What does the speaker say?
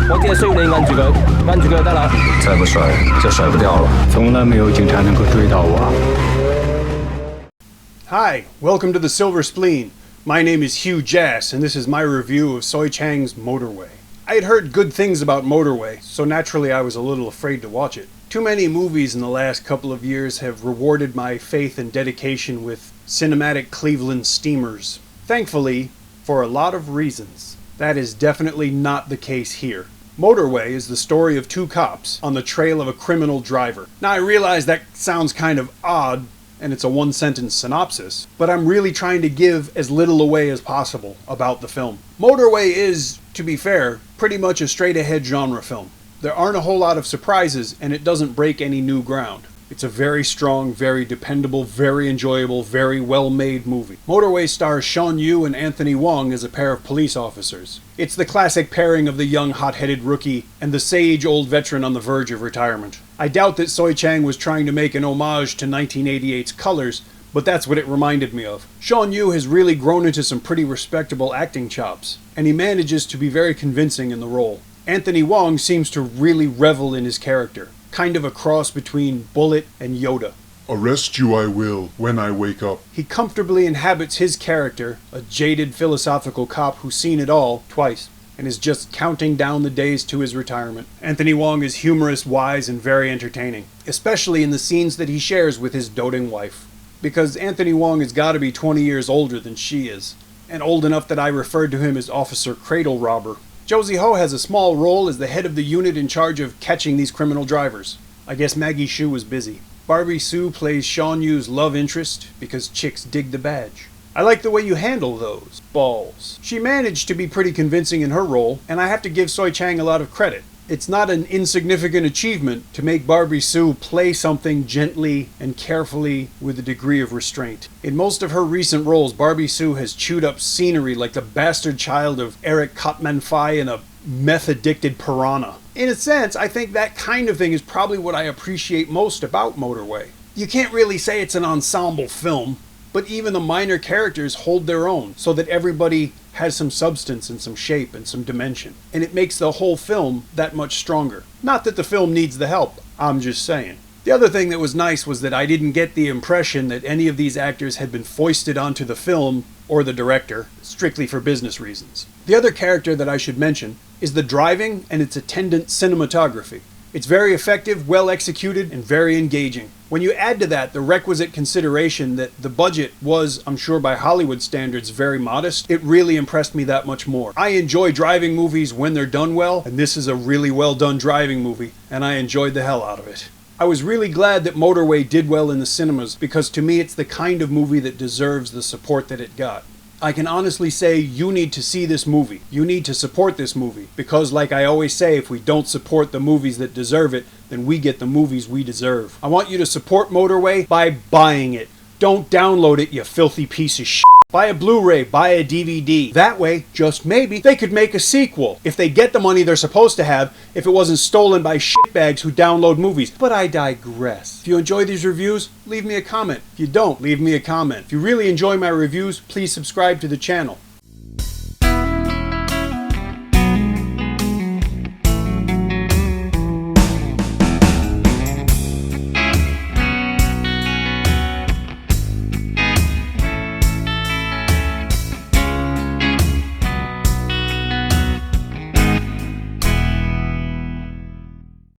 我只係需要你按住佢，按住佢就得啦。再不甩就甩不掉了。从来没有警察能够追到我。Hi, welcome to the Silver Spleen. My name is Hugh Jass, and this is my review of Soi Chang's Motorway. I had heard good things about Motorway, so naturally I was a little afraid to watch it. Too many movies in the last couple of years have rewarded my faith and dedication with cinematic Cleveland steamers. Thankfully, for a lot of reasons, that is definitely not the case here. Motorway is the story of two cops on the trail of a criminal driver. Now I realize that sounds kind of odd, and it's a one-sentence synopsis, but I'm really trying to give as little away as possible about the film. Motorway is, to be fair, pretty much a straight-ahead genre film. There aren't a whole lot of surprises, and it doesn't break any new ground. It's a very strong, very dependable, very enjoyable, very well-made movie. Motorway stars Shawn and Anthony Wong as a pair of police officers. It's the classic pairing of the young, hot-headed rookie and the sage old veteran on the verge of retirement. I doubt that Soi Chang was trying to make an homage to 1988's Colors, but that's what it reminded me of. Shawn has really grown into some pretty respectable acting chops, and he manages to be very convincing in the role. Anthony Wong seems to really revel in his character, kind of a cross between Bullet and Yoda. Arrest you I will, when I wake up. He comfortably inhabits his character, a jaded philosophical cop who's seen it all, twice, and is just counting down the days to his retirement. Anthony Wong is humorous, wise, and very entertaining, especially in the scenes that he shares with his doting wife. Because Anthony Wong has got to be 20 years older than she is, and old enough that I referred to him as Officer Cradle Robber. Josie Ho has a small role as the head of the unit in charge of catching these criminal drivers. I guess Maggie Shu was busy. Barbie Sue plays Shawn love interest because chicks dig the badge. I like the way you handle those balls. She managed to be pretty convincing in her role, and I have to give Soi Chang a lot of credit. It's not an insignificant achievement to make Barbie Sue play something gently and carefully with a degree of restraint. In most of her recent roles, Barbie Sue has chewed up scenery like the bastard child of Eric Kotman-Fai in a meth-addicted piranha. In a sense, I think that kind of thing is probably what I appreciate most about Motorway. You can't really say it's an ensemble film, but even the minor characters hold their own, so that everybody has some substance and some shape and some dimension. And it makes the whole film that much stronger. Not that the film needs the help, I'm just saying. The other thing that was nice was that I didn't get the impression that any of these actors had been foisted onto the film or the director, strictly for business reasons. The other character that I should mention is the driving and its attendant cinematography. It's very effective, well executed, and very engaging. When you add to that the requisite consideration that the budget was, I'm sure by Hollywood standards, very modest, it really impressed me that much more. I enjoy driving movies when they're done well, and this is a really well done driving movie, and I enjoyed the hell out of it. I was really glad that Motorway did well in the cinemas, because to me it's the kind of movie that deserves the support that it got. I can honestly say you need to see this movie. You need to support this movie. Because like I always say, if we don't support the movies that deserve it, then we get the movies we deserve. I want you to support Motorway by buying it. Don't download it, you filthy piece of shit. Buy a Blu-ray, buy a DVD. That way, just maybe, they could make a sequel. If they get the money they're supposed to have, if it wasn't stolen by shitbags who download movies. But I digress. If you enjoy these reviews, leave me a comment. If you don't, leave me a comment. If you really enjoy my reviews, please subscribe to the channel.